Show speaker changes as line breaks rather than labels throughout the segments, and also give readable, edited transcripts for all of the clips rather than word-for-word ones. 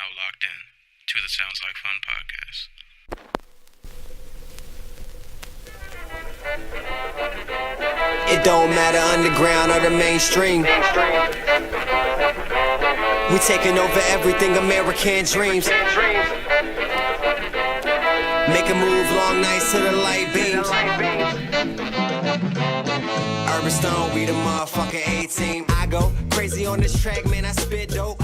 now locked in to the Sounds Like Fun podcast.
It don't matter underground or the mainstream. We taking over everything, American dreams. Make a move, long nights to the light beams. Urban Stone, we the motherfucking A-team. I go crazy on this track, man, I spit dope.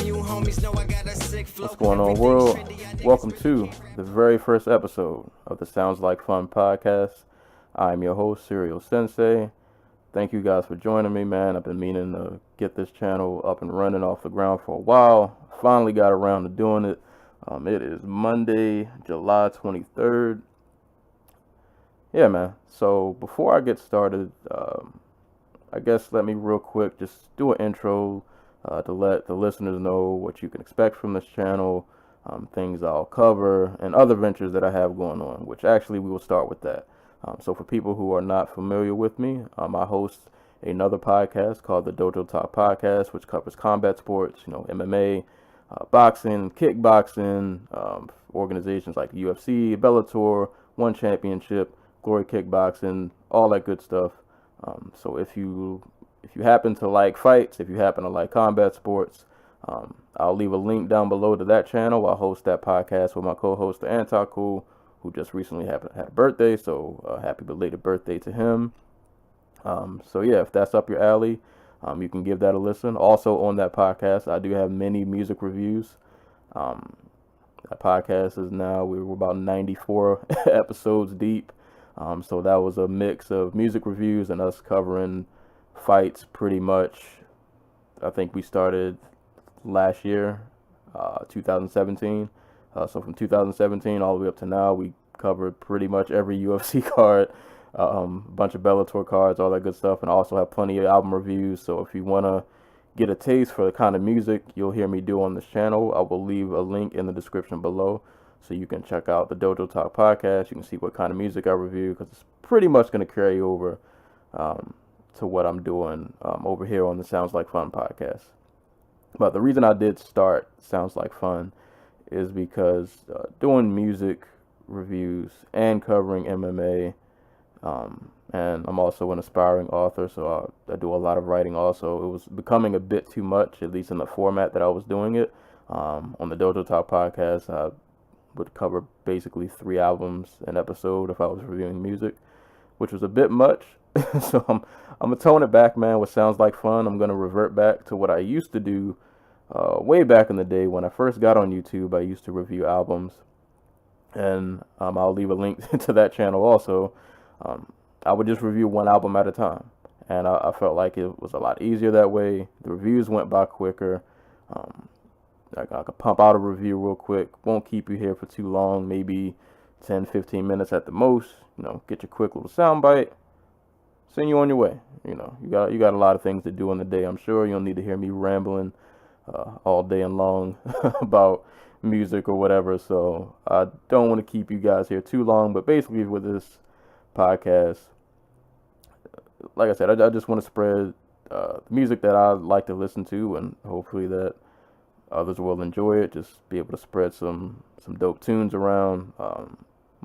You homies know I got a sick flow.
What's going on, world? Welcome to the very first episode of the Sounds Like Fun podcast. I'm your host, Serial Sensei. Thank you guys for joining me, man. I've been meaning to get this channel up and running off the ground for a while. Finally got around to doing it. It is Monday, July 23rd. Yeah, man. So before I get started, I guess let me real quick just do an intro to let the listeners know what you can expect from this channel, things I'll cover, and other ventures that I have going on, which actually we will start with that. So for people who are not familiar with me, I host another podcast called the Dojo Talk Podcast, which covers combat sports, MMA, boxing, kickboxing, organizations like the UFC, Bellator, One Championship, Glory Kickboxing, all that good stuff. So if you happen to like fights, if you happen to like combat sports, I'll leave a link down below to that channel. I'll host that podcast with my co-host, the Anti-Cool, who just recently had a birthday, so happy belated birthday to him. So yeah, if that's up your alley, you can give that a listen. Also on that podcast, I do have many music reviews. That podcast is now, we're about 94 episodes deep. So that was a mix of music reviews and us covering fights pretty much. I think we started last year, 2017. So from 2017 all the way up to now, we covered pretty much every UFC card, a bunch of Bellator cards, all that good stuff, and also have plenty of album reviews. So if you want to get a taste for the kind of music you'll hear me do on this channel, I will leave a link in the description below so you can check out the Dojo Talk podcast. You can see what kind of music I review, because it's pretty much going to carry over to what I'm doing over here on the Sounds Like Fun podcast. But the reason I did start Sounds Like Fun is because doing music reviews and covering MMA, and I'm also an aspiring author, so I do a lot of writing also. It was becoming a bit too much, at least in the format that I was doing it. On the Dojo Talk podcast, I would cover basically 3 albums an episode if I was reviewing music, which was a bit much. So I'm gonna tone it back, man. What sounds like fun, I'm gonna revert back to what I used to do way back in the day when I first got on YouTube. I used to review albums, and I'll leave a link to that channel also. I would just review one album at a time, and I felt like it was a lot easier that way. The reviews went by quicker. I could pump out a review real quick, won't keep you here for too long, maybe 10-15 minutes at the most. Get your quick little soundbite, send you on your way. You got a lot of things to do in the day. I'm sure you don't need to hear me rambling all day and long about music or whatever, so I don't want to keep you guys here too long. But basically with this podcast, like I said, I just want to spread the music that I like to listen to, and hopefully that others will enjoy it. Just be able to spread some dope tunes around.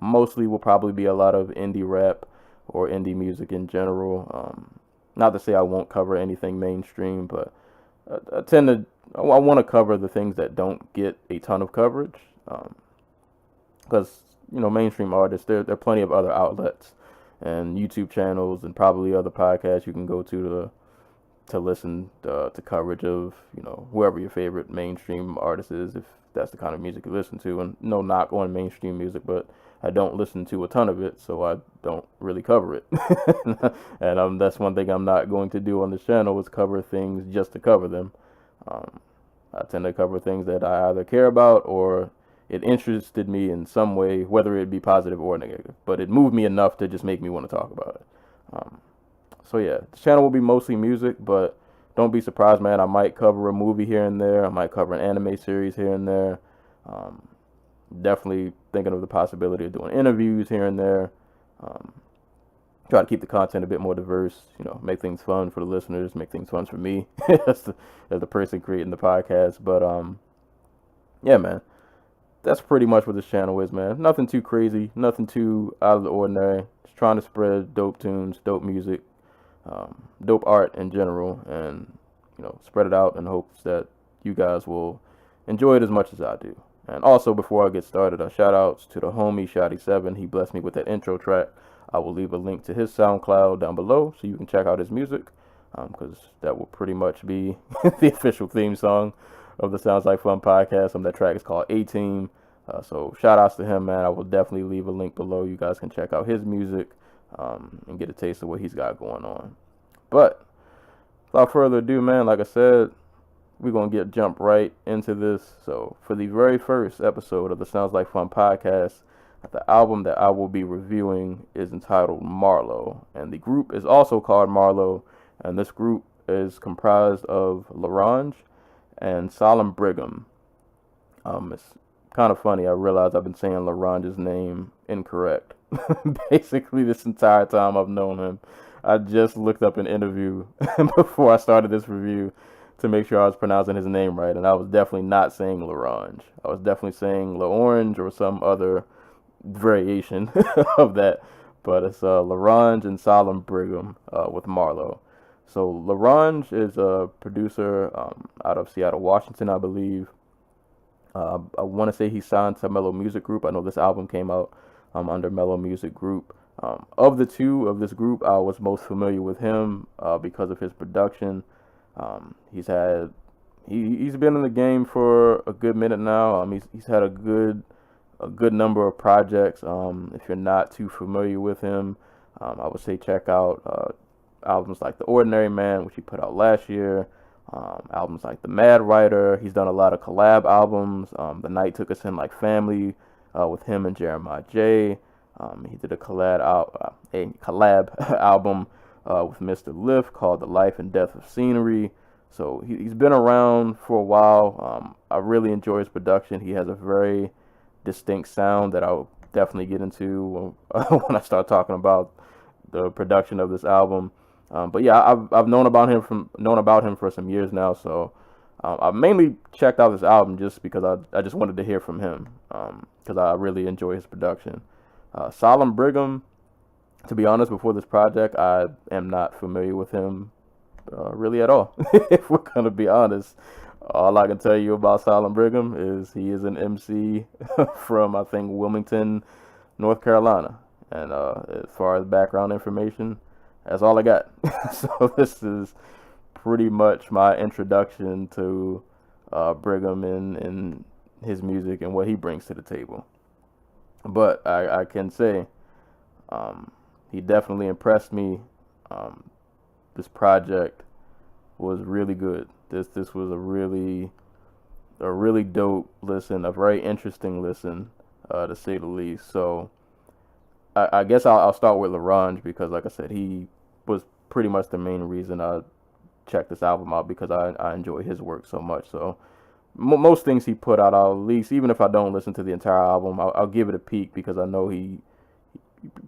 Mostly will probably be a lot of indie rap or indie music in general. Not to say I won't cover anything mainstream, but I want to cover the things that don't get a ton of coverage, because mainstream artists, there are plenty of other outlets and YouTube channels and probably other podcasts you can go to listen to coverage of whoever your favorite mainstream artist is, if that's the kind of music you listen to. And no knock on mainstream music, but I don't listen to a ton of it, so I don't really cover it. And that's one thing I'm not going to do on this channel, is cover things just to cover them. I tend to cover things that I either care about or it interested me in some way, whether it be positive or negative. But it moved me enough to just make me want to talk about it. So yeah, the channel will be mostly music, but don't be surprised, man. I might cover a movie here and there. I might cover an anime series here and there. Definitely thinking of the possibility of doing interviews here and there. Try to keep the content a bit more diverse, make things fun for the listeners, make things fun for me as the person creating the podcast. But yeah, man, that's pretty much what this channel is, man. Nothing too crazy, nothing too out of the ordinary. Just trying to spread dope tunes, dope music, dope art in general, and spread it out in hopes that you guys will enjoy it as much as I do. And also, before I get started, shout outs to the homie Shotty7. He blessed me with that intro track. I will leave a link to his SoundCloud down below so you can check out his music, because that will pretty much be the official theme song of the Sounds Like Fun podcast. That track is called A-Team. So shout outs to him, man. I will definitely leave a link below. You guys can check out his music and get a taste of what he's got going on. But without further ado, man, like I said, we're going to jump right into this. So for the very first episode of the Sounds Like Fun podcast, the album that I will be reviewing is entitled Marlowe. And the group is also called Marlowe. And this group is comprised of Larange and Solemn Brigham. It's kind of funny. I realize I've been saying Larange's name incorrect basically this entire time I've known him. I just looked up an interview before I started this review to make sure I was pronouncing his name right, and I was definitely not saying Larange. I was definitely saying LaOrange or some other variation of that, but it's Larange and Solemn Brigham with Marlowe. So Larange is a producer out of Seattle, Washington, I believe. I want to say he signed to Mellow Music Group. I know this album came out under Mellow Music Group. Of the two of this group, I was most familiar with him because of his production. He's been in the game for a good minute now. He's had a good number of projects. If you're not too familiar with him, I would say check out albums like The Ordinary Man, which he put out last year. Albums like The Mad Writer. He's done a lot of collab albums. The Night Took Us In Like Family with him and Jeremiah J. He did a collab album with Mr. Lift called The Life and Death of Scenery. So he's been around for a while. I really enjoy his production. He has a very distinct sound that I'll definitely get into when I start talking about the production of this album. But yeah, I've known about him for some years now. So I mainly checked out this album just because I just wanted to hear from him because I really enjoy his production. Solemn Brigham, to be honest, before this project, I am not familiar with him really at all. If we're gonna be honest, all I can tell you about Solemn Brigham is he is an MC from, I think, Wilmington, North Carolina. And as far as background information, that's all I got. So this is pretty much my introduction to Brigham and his music and what he brings to the table. But I can say he definitely impressed me. This project was really good. This was a really dope listen, a very interesting listen, to say the least. So I guess I'll start with Larange because, like I said, he was pretty much the main reason I checked this album out because I enjoy his work so much. So most things he put out, I'll at least, even if I don't listen to the entire album, I'll give it a peek because I know he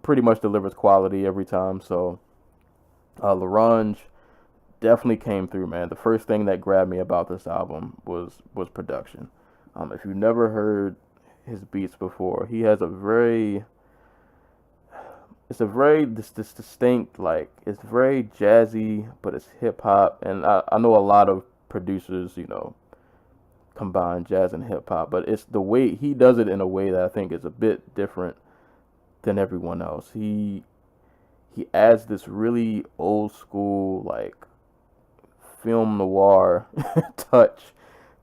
pretty much delivers quality every time. So Larange definitely came through, man. The first thing that grabbed me about this album was production. If you've never heard his beats before, he has it's a very distinct, like, it's very jazzy, but it's hip hop. And I know a lot of producers, combine jazz and hip hop, but it's the way he does it in a way that I think is a bit different than everyone else. He adds this really old school, like, film noir touch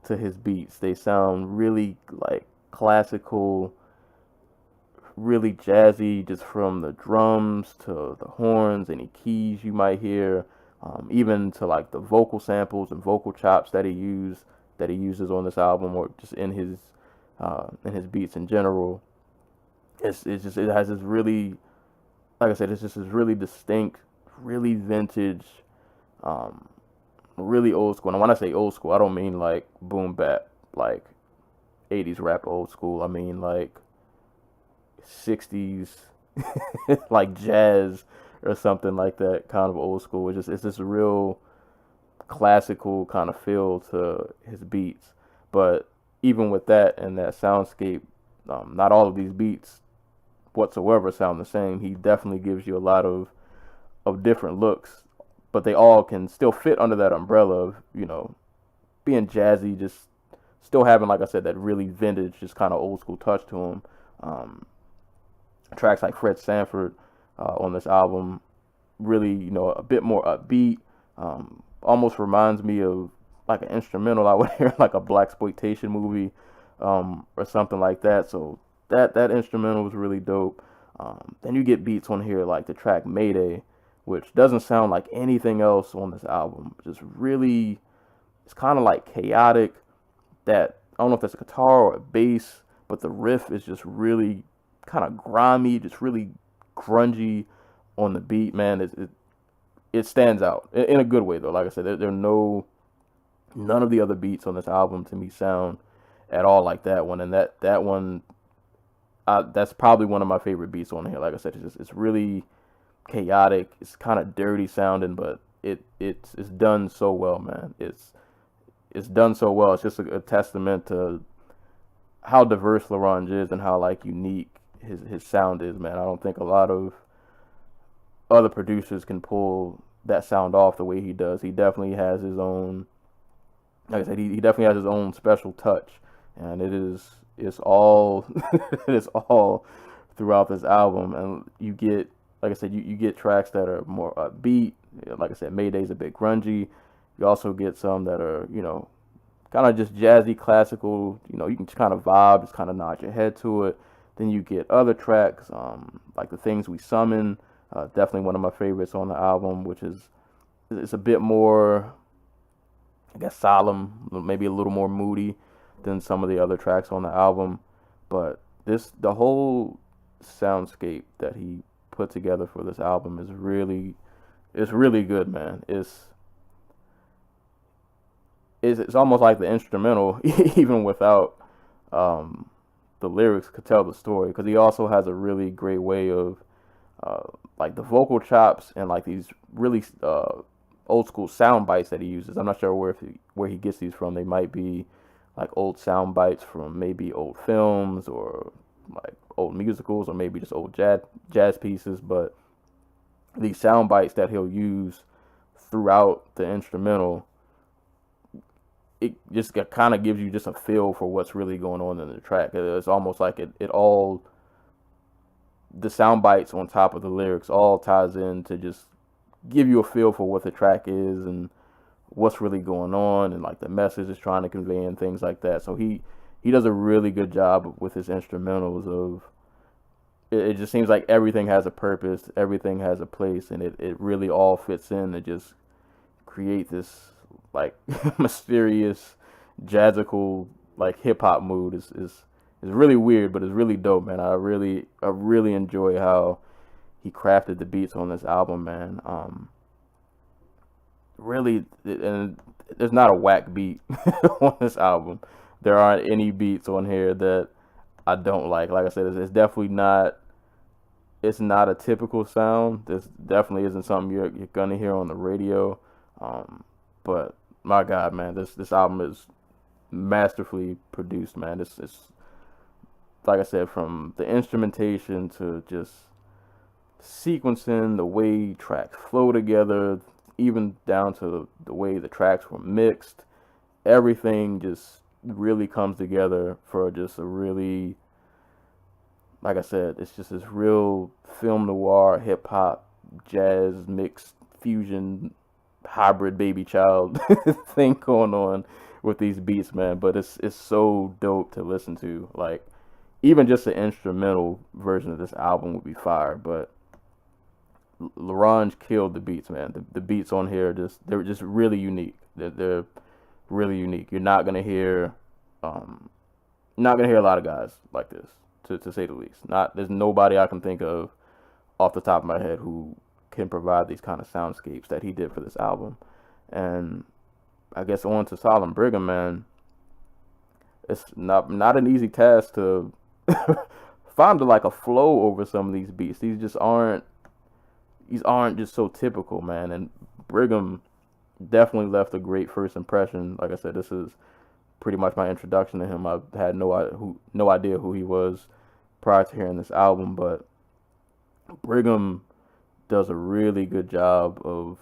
to his beats. They sound really like classical, really jazzy, just from the drums to the horns, any keys you might hear, even to like the vocal samples and vocal chops that he uses on this album, or just in his beats in general. It has this really, like I said, it's just this really distinct, really vintage, really old school. And when I say old school, I don't mean like boom bap, like 80s rap old school. I mean like 60s, like jazz or something like that kind of old school. It's this real classical kind of feel to his beats. But even with that and that soundscape, not all of these beats whatsoever sound the same. He definitely gives you a lot of different looks, but they all can still fit under that umbrella of, being jazzy, just still having, like I said, that really vintage, just kind of old school touch to him. Tracks like Fred Sanford on this album, really, a bit more upbeat. Almost reminds me of like an instrumental I would hear like a blaxploitation movie or something like that. So that instrumental was really dope. Then you get beats on here like the track Mayday, which doesn't sound like anything else on this album. Just really, it's kind of like chaotic. That, I don't know if that's a guitar or a bass, but the riff is just really kind of grimy, just really grungy on the beat, man. It stands out in a good way though. Like I said, none of the other beats on this album to me sound at all like that one, and that one, that's probably one of my favorite beats on here. Like I said, it's really chaotic. It's kind of dirty sounding, but it's done so well, man. It's done so well. It's just a testament to how diverse Larange is and how like unique his sound is, man. I don't think a lot of other producers can pull that sound off the way he does. He definitely has his own, like I said, he definitely has his own special touch, and it's all it is all throughout this album. And you get, like I said, you get tracks that are more upbeat. Like I said, Mayday's a bit grungy. You also get some that are, kind of just jazzy, classical. You can just kind of vibe, just kind of nod your head to it. Then you get other tracks, like The Things We Summon, definitely one of my favorites on the album, which is, it's a bit more, I guess, solemn, maybe a little more moody than some of the other tracks on the album. But the whole soundscape that he put together for this album is it's really good, man. It's almost like the instrumental, even without the lyrics, could tell the story, because he also has a really great way of like the vocal chops and like these really old school sound bites that he uses. I'm not sure where he gets these from. They might be like old sound bites from maybe old films or like old musicals or maybe just old jazz pieces, but these sound bites that he'll use throughout the instrumental, it just kind of gives you just a feel for what's really going on in the track. It's almost like it all, the sound bites on top of the lyrics all ties in to just give you a feel for what the track is and what's really going on and like the message is trying to convey and things like that. So he does a really good job with his instrumentals of, it just seems like everything has a purpose, everything has a place, and it really all fits in to just create this like mysterious, jazzical, like hip hop mood. Is really weird, but it's really dope, man. I really enjoy how he crafted the beats on this album, man. Really, and there's not a whack beat on this album. There aren't any beats on here that I don't like. Like I said, it's definitely not. It's not a typical sound. This definitely isn't something you're gonna hear on the radio. But my God, man, this album is masterfully produced, man. It's like I said, from the instrumentation to just sequencing, the way tracks flow together, even down to the way the tracks were mixed. Everything just really comes together for just a really, like I said, it's just this real film noir, hip hop, jazz mixed fusion, hybrid baby child thing going on with these beats, man. But it's so dope to listen to. Like, even just the instrumental version of this album would be fire. But Larange killed the beats, man. The beats on here they're just really unique. They're really unique. You're not gonna hear a lot of guys like this, to say the least. There's nobody I can think of off the top of my head who can provide these kind of soundscapes that he did for this album. And I guess on to Solemn Brigham, man. It's not an easy task to find like a flow over some of these beats. These aren't just so typical, man. And Brigham definitely left a great first impression. Like I said, this is pretty much my introduction to him. I had no idea who he was prior to hearing this album, but Brigham does a really good job of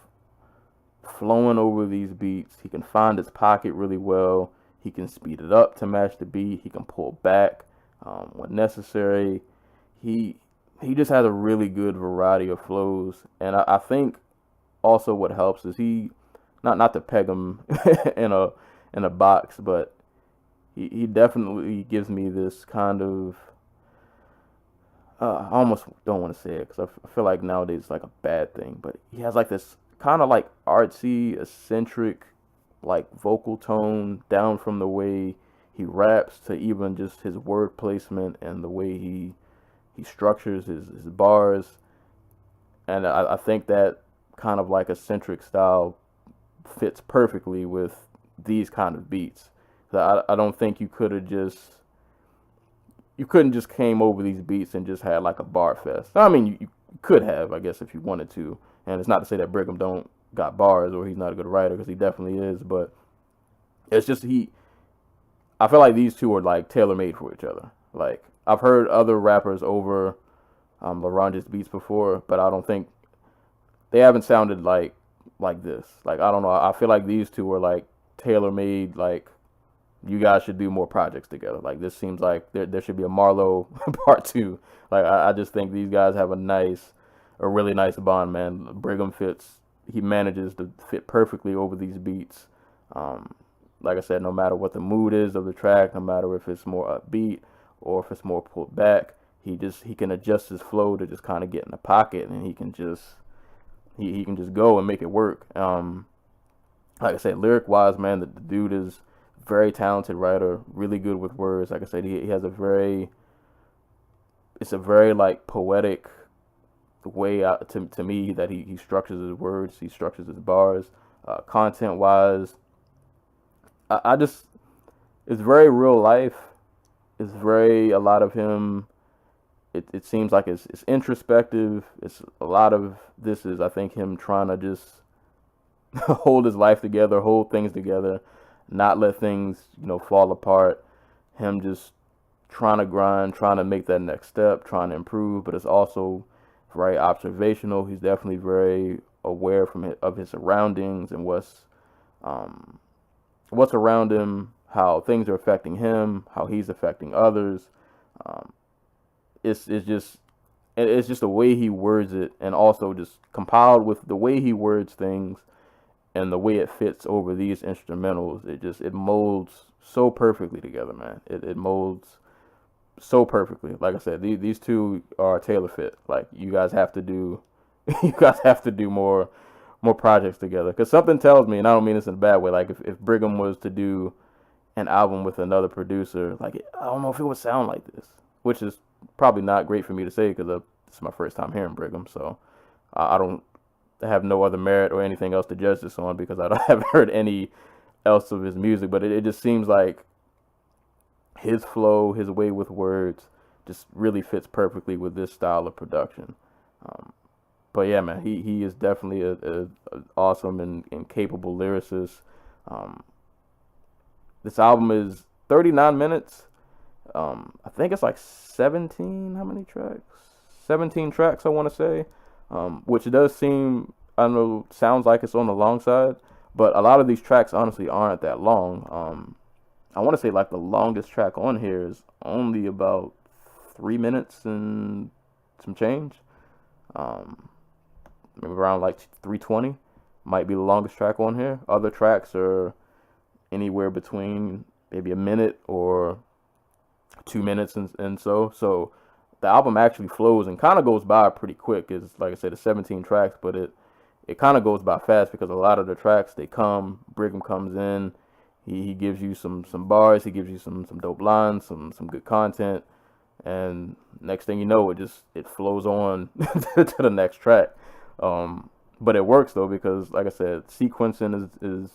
flowing over these beats. He can find his pocket really well. He can speed it up to match the beat. He can pull back when necessary. He just has a really good variety of flows, and I think also what helps is he not to peg him in a box, but he definitely gives me this kind of I almost don't want to say it because I feel like nowadays it's like a bad thing, but he has like this kind of like artsy, eccentric, like vocal tone down from the way he raps to even just his word placement and the way he structures his bars. And I think that kind of like eccentric style fits perfectly with these kind of beats. I don't think you couldn't just came over these beats and just had like a bar fest. I mean, you could have, I guess, if you wanted to. And it's not to say that Brigham don't got bars or he's not a good writer, because he definitely is. But it's just I feel like these two are like tailor made for each other. Like I've heard other rappers over LaRonge's beats before, but I don't think they haven't sounded like this. Like I don't know. I feel like these two are like tailor made. Like you guys should do more projects together. Like this seems like there should be a Marlowe part 2. Like I just think these guys have a really nice bond, man. Brigham he manages to fit perfectly over these beats. Like I said, no matter what the mood is of the track, no matter if it's more upbeat or if it's more pulled back, he can adjust his flow to just kind of get in the pocket, and he can just go and make it work. Like I said, lyric wise, man, the dude is a very talented writer, really good with words. Like I said, he has it's a very like poetic way to me that he structures his words, he structures his bars. Content wise, it's very real life. It's a lot of him. It seems like it's introspective. It's a lot of this is, I think, him trying to just hold his life together, hold things together, not let things, fall apart. Him just trying to grind, trying to make that next step, trying to improve, but it's also very observational. He's definitely very aware of his surroundings and what's around him, how things are affecting him, how he's affecting others. It's just the way he words it, and also just compiled with the way he words things and the way it fits over these instrumentals. It molds so perfectly together, man. It molds so perfectly. Like I said, these two are tailor fit. Like you guys have to do more projects together. Because something tells me, and I don't mean this in a bad way, like if Brigham was to do an album with another producer, like I don't know if it would sound like this, which is probably not great for me to say because it's my first time hearing Brigham, so I don't have no other merit or anything else to judge this on because I haven't heard any else of his music. But it just seems like his flow, his way with words, just really fits perfectly with this style of production. But yeah, man, he is definitely a awesome and capable lyricist. This album is 39 minutes. I think it's like 17. How many tracks? 17 tracks, I want to say. Which does seem, I don't know, sounds like it's on the long side. But a lot of these tracks honestly aren't that long. I want to say like the longest track on here is only about 3 minutes and some change. Maybe around like 3:20 might be the longest track on here. Other tracks are anywhere between maybe a minute or 2 minutes and so the album actually flows and kind of goes by pretty quick. It's like I said, it's 17 tracks, but it kind of goes by fast because a lot of the tracks, Brigham comes in, he gives you some bars, he gives you some dope lines, some good content, and next thing you know, it flows on to the next track. But it works though because, like I said, sequencing is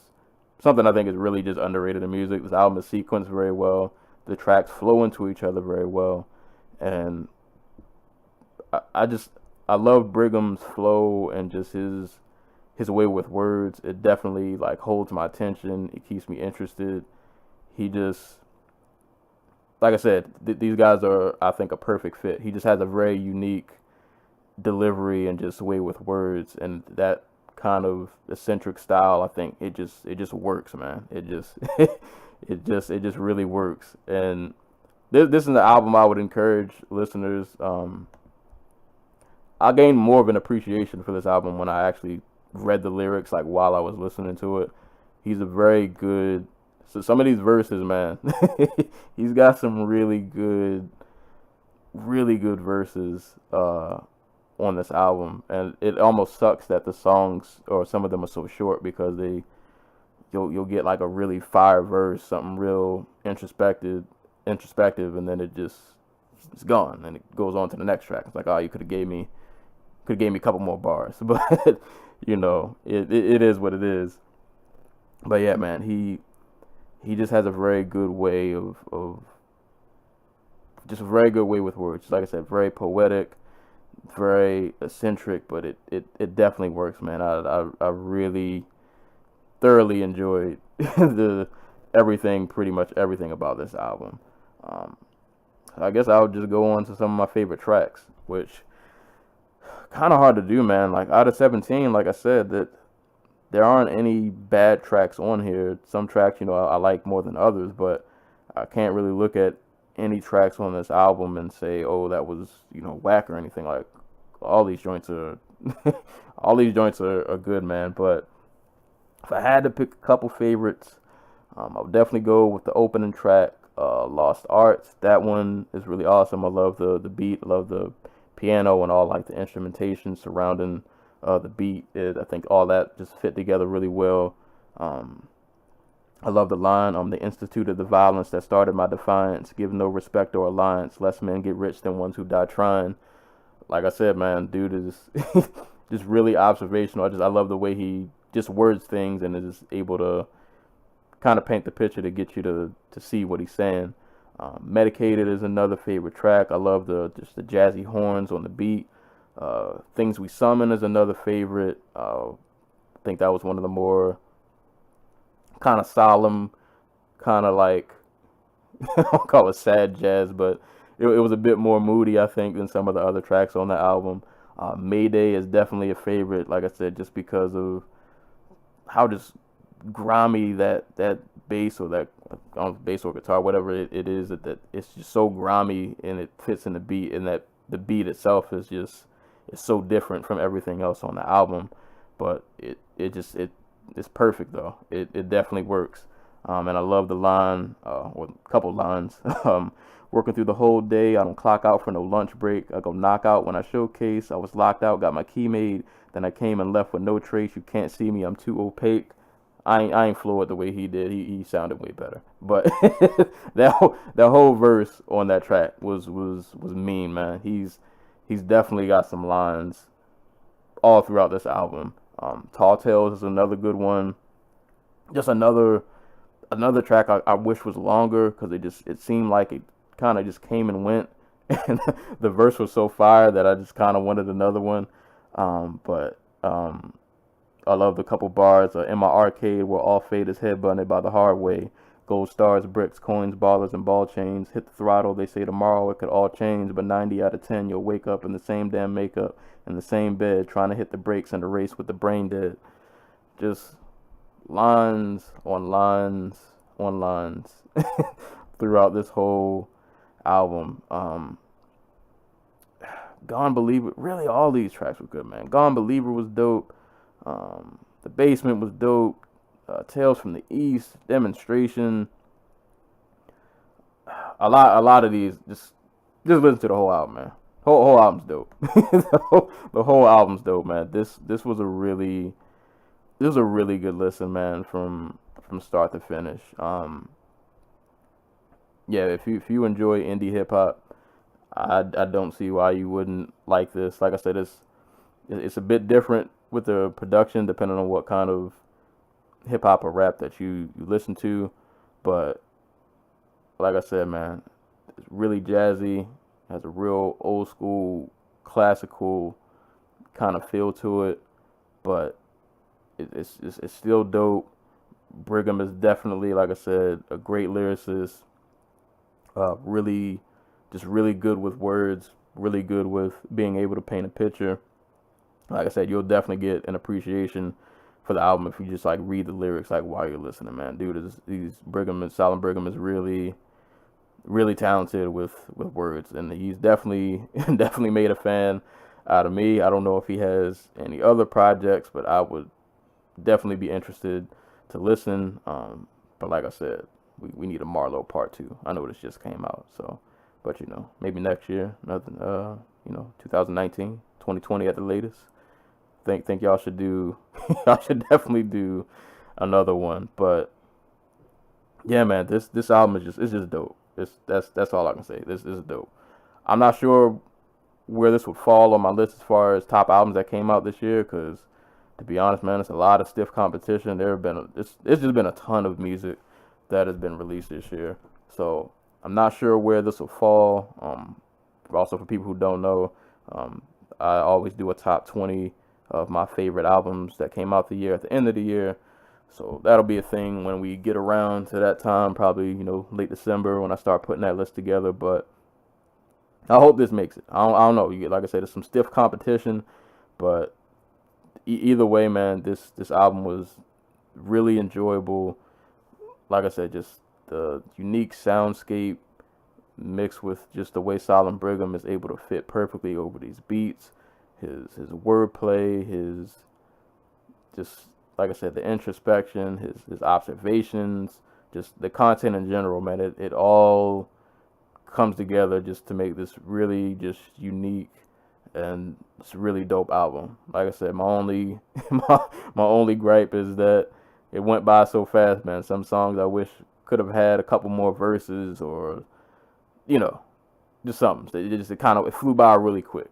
something I think is really just underrated in music. This album is sequenced very well. The tracks flow into each other very well, and I love Brigham's flow and just his way with words. It definitely like holds my attention. It keeps me interested. he just, like I said, these guys are, I think, a perfect fit. He just has a very unique delivery and just way with words, and that kind of eccentric style, I think it just works, man. It just it just really works. And this is an album I would encourage listeners. I gained more of an appreciation for this album when I actually read the lyrics, like while I was listening to it. He's a very good. So some of these verses, man, he's got some really good verses on this album, and it almost sucks that the songs or some of them are so short because you'll get like a really fire verse, something real introspective, and then it's gone, and it goes on to the next track. It's like, oh, you could have gave me a couple more bars, but it is what it is. But yeah, man, he just has a very good way of just a very good way with words. Like I said, very poetic, very eccentric, but it definitely works, man. I really thoroughly enjoyed pretty much everything about this album. I guess I'll just go on to some of my favorite tracks, which kind of hard to do, man. Like out of 17, like I said, that there aren't any bad tracks on here. Some tracks, I like more than others, but I can't really look at any tracks on this album and say, oh, that was, whack or anything. Like all these joints are good, man. But if I had to pick a couple favorites, I would definitely go with the opening track, Lost Arts. That one is really awesome. I love the beat, I love the piano and all like the instrumentation surrounding the beat. I think all that just fit together really well. I love the line, they instituted the violence that started my defiance, give no respect or alliance, less men get rich than ones who die trying. Like I said, man, dude is just really observational. I love the way he just words things and is able to kind of paint the picture to get you to see what he's saying. Medicated is another favorite track. I love the jazzy horns on the beat. Things We Summon is another favorite. I think that was one of the more kind of solemn, kind of like, I don't call it sad jazz, but it was a bit more moody, I think, than some of the other tracks on the album. Mayday is definitely a favorite, like I said, just because of how just grimy that bass or that bass or guitar, whatever it is, that it's just so grimy and it fits in the beat, and that the beat itself is so different from everything else on the album. But it's perfect though. It definitely works. And I love the line, or a couple lines. Working through the whole day, I don't clock out for no lunch break. I go knock out when I showcase. I was locked out, got my key made. Then I came and left with no trace. You can't see me, I'm too opaque. I ain't floored the way he did. He sounded way better. But that whole verse on that track was mean, man. He's definitely got some lines all throughout this album. Tall Tales is another good one. Just another track I wish was longer, because it seemed like it kind of just came and went, and the verse was so fire that I just kind of wanted another one. But I love the couple bars. In my arcade where all fate is headbutted by the hard way. Gold stars, bricks, coins, ballers, and ball chains. Hit the throttle, they say tomorrow it could all change, but 90 out of 10 you'll wake up in the same damn makeup, in the same bed, trying to hit the brakes in the race with the brain dead. Just lines on lines on lines throughout this whole album. Gone Believer, really all these tracks were good, man. Gone Believer was dope. The Basement was dope. Tales from the East, Demonstration. A lot of these, just listen to the whole album, man. Whole album's dope. The whole album's dope, man. This was a really good listen, man, from start to finish. Yeah, if you enjoy indie hip hop, I don't see why you wouldn't like this. Like I said, it's a bit different with the production depending on what kind of hip hop or rap that you listen to, but like I said, man, it's really jazzy, has a real old school classical kind of feel to it, but it's still dope. Brigham is definitely, like I said, a great lyricist. Really, just really good with words. Really good with being able to paint a picture. Like I said, you'll definitely get an appreciation for the album if you just like read the lyrics like while you're listening, man. Dude, Solemn Brigham is really, really talented with words, and he's definitely definitely made a fan out of me. I don't know if he has any other projects, but I would definitely be interested to listen. But like I said, we need a Marlowe part 2. I know this just came out, so but maybe next year, nothing 2019, 2020 at the latest. Think y'all should do y'all should definitely do another one. But yeah, man, this album is just dope. That's all I can say. This is dope. I'm not sure where this would fall on my list as far as top albums that came out this year, because to be honest, man, it's a lot of stiff competition. It's just been a ton of music that has been released this year. So I'm not sure where this will fall. Also, for people who don't know, I always do a top 20 of my favorite albums that came out the year at the end of the year. So that'll be a thing when we get around to that time, probably, late December when I start putting that list together. But I hope this makes it. I don't know. Like I said, there's some stiff competition, but either way, man, this album was really enjoyable. Like I said, just the unique soundscape mixed with just the way Solemn Brigham is able to fit perfectly over these beats, his wordplay, his just like I said, the introspection, his observations, just the content in general, man. It all comes together just to make this really just unique and it's a really dope album. Like I said, my only my only gripe is that it went by so fast, man. Some songs I wish could have had a couple more verses, or just something. It flew by really quick.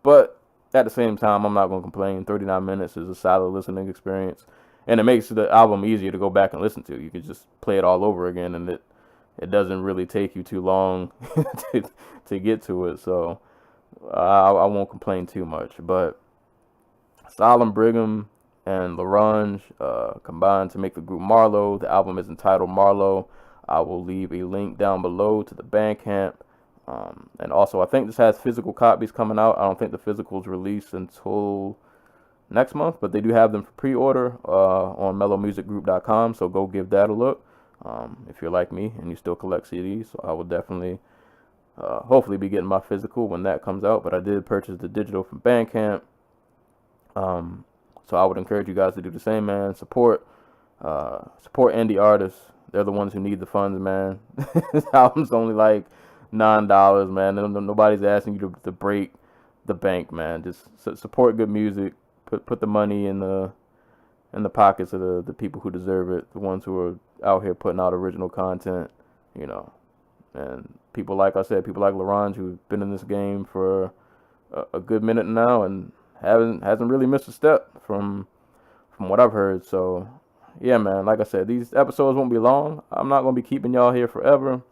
But at the same time, I'm not gonna complain. 39 minutes is a solid listening experience, and it makes the album easier to go back and listen to. You can just play it all over again, and it doesn't really take you too long to get to it. So I won't complain too much. But Solemn Brigham and Larange combined to make the group Marlowe. The album is entitled Marlowe. I will leave a link down below to the Bandcamp. And also, I think this has physical copies coming out. I don't think the physical's released until next month, but they do have them for pre-order on mellowmusicgroup.com, so go give that a look if you're like me and you still collect CDs. So I will definitely hopefully be getting my physical when that comes out, but I did purchase the digital from Bandcamp. So I would encourage you guys to do the same, man. Support indie artists. They're the ones who need the funds, man. This album's only like $9, man. Nobody's asking you to break the bank, man. Just support good music. Put the money in the pockets of the people who deserve it, the ones who are out here putting out original content, And people like I said, people like Larange, who've been in this game for a good minute now and hasn't really missed a step from what I've heard. So yeah, man. Like I said, these episodes won't be long. I'm not gonna be keeping y'all here forever.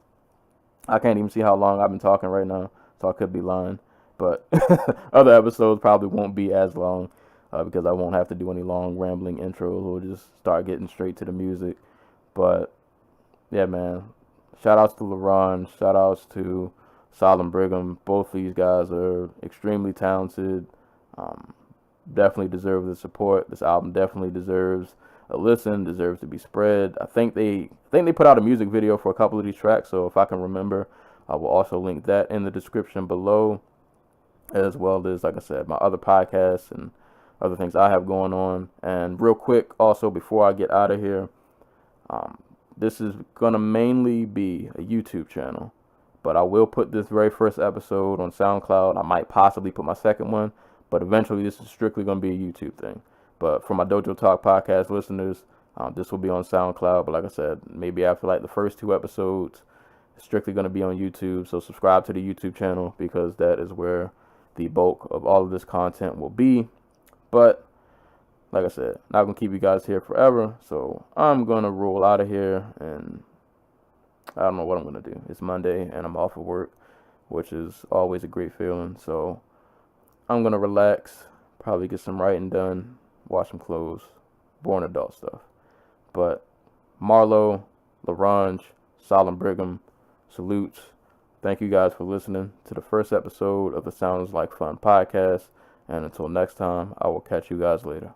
I can't even see how long I've been talking right now, so I could be lying. But other episodes probably won't be as long because I won't have to do any long rambling intros. We'll just start getting straight to the music. But yeah, man. Shout outs to Larange. Shout outs to Solemn Brigham. Both these guys are extremely talented. Definitely deserve the support. This album definitely deserves a listen, deserves to be spread. I think they put out a music video for a couple of these tracks, so if I can remember, I will also link that in the description below, as well as, like I said, my other podcasts and other things I have going on. And real quick, also, before I get out of here, this is going to mainly be a YouTube channel, but I will put this very first episode on SoundCloud. I might possibly put my second one, but eventually this is strictly going to be a YouTube thing. But for my Dojo Talk podcast listeners, this will be on SoundCloud. But like I said, maybe after like the first 2 episodes, it's strictly going to be on YouTube. So subscribe to the YouTube channel because that is where the bulk of all of this content will be. But like I said, not going to keep you guys here forever. So I'm going to roll out of here, and I don't know what I'm going to do. It's Monday and I'm off of work, which is always a great feeling. So I'm going to relax, probably get some writing done, wash some clothes, boring adult stuff. But Marlowe, LaRange, Solemn Brigham, salutes. Thank you guys for listening to the first episode of the Sounds Like Fun podcast. And until next time, I will catch you guys later.